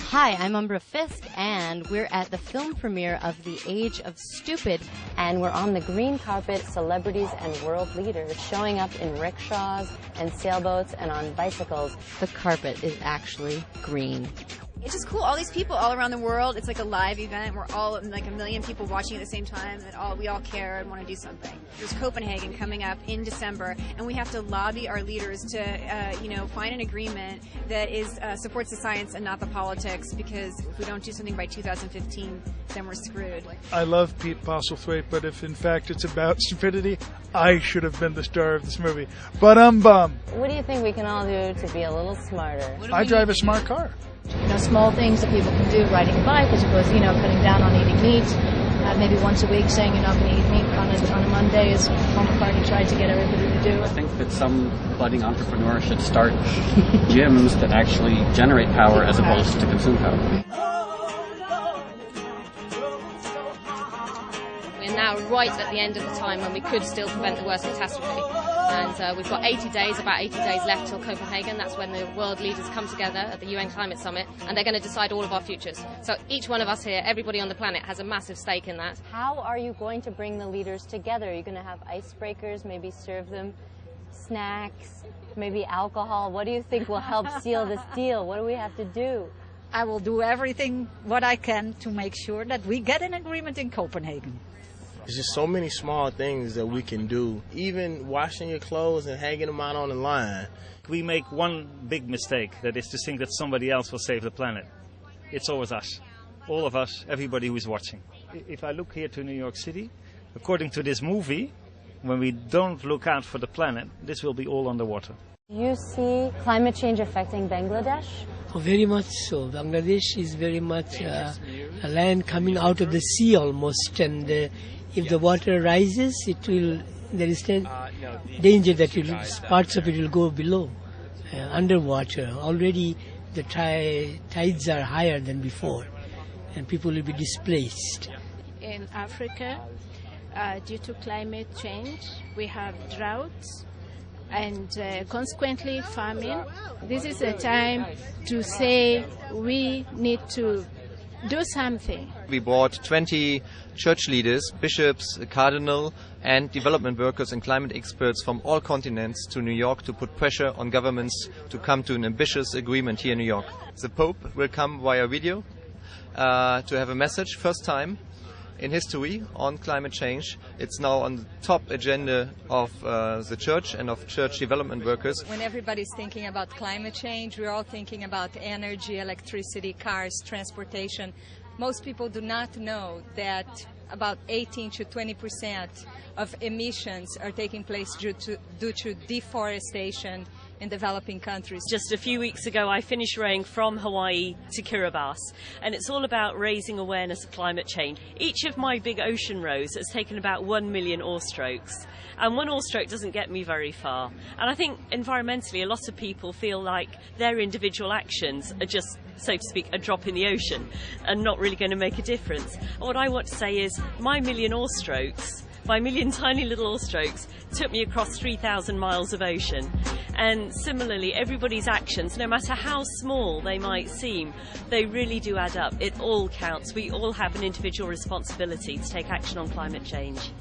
Hi, I'm Umbra Fisk, and we're at the film premiere of The Age of Stupid, and we're on the green carpet, celebrities and world leaders showing up in rickshaws and sailboats and on bicycles. The carpet is actually green. It's just cool. All these people all around the world. It's like a live event. We're all like a million people watching at the same time, and we all care and want to do something. There's Copenhagen coming up in December, and we have to lobby our leaders to, find an agreement that supports the science and not the politics. Because if we don't do something by 2015, then we're screwed. I love Pete Postlethwaite, but if in fact it's about stupidity, I should have been the star of this movie. But what do you think we can all do to be a little smarter? I drive a smart car. Small things that people can do, riding a bike, I suppose, cutting down on eating meat, maybe once a week saying you're not going to eat meat on a Monday, as Paul McCartney tried to get everybody to do. I think that some budding entrepreneur should start gyms that actually generate power as opposed to consume power. We're now right at the end of the time when we could still prevent the worst catastrophe. And we've got about 80 days left till Copenhagen. That's when the world leaders come together at the UN Climate Summit, and they're going to decide all of our futures. So each one of us here, everybody on the planet, has a massive stake in that. How are you going to bring the leaders together? Are you going to have icebreakers, maybe serve them snacks, maybe alcohol? What do you think will help seal this deal? What do we have to do? I will do everything what I can to make sure that we get an agreement in Copenhagen. There's just so many small things that we can do. Even washing your clothes and hanging them out on the line. We make one big mistake, that is to think that somebody else will save the planet. It's always us. All of us, everybody who is watching. If I look here to New York City, according to this movie, when we don't look out for the planet, this will be all underwater. You see climate change affecting Bangladesh? Oh, very much so. Bangladesh is very much a land coming out of the sea almost, and if the water rises, there is danger that parts of it will go below, underwater. Already the tides are higher than before, and people will be displaced. In Africa, due to climate change, we have droughts and consequently famine. This is a time to say we need to do something. We brought 20 church leaders, bishops, a cardinal, and development workers and climate experts from all continents to New York to put pressure on governments to come to an ambitious agreement here in New York. The Pope will come via video to have a message, first time in history, on climate change. It's now on the top agenda of the church and of church development workers. When everybody's thinking about climate change, we're all thinking about energy, electricity, cars, transportation. Most people do not know that about 18 to 20% of emissions are taking place due to deforestation in developing countries. Just a few weeks ago I finished rowing from Hawaii to Kiribati, and it's all about raising awareness of climate change. Each of my big ocean rows has taken about 1 million oar strokes, and one oar stroke doesn't get me very far. And I think environmentally a lot of people feel like their individual actions are just, so to speak, a drop in the ocean and not really going to make a difference. And what I want to say is my million oar strokes, my million tiny little oar strokes, took me across 3,000 miles of ocean. And similarly, everybody's actions, no matter how small they might seem, they really do add up. It all counts. We all have an individual responsibility to take action on climate change.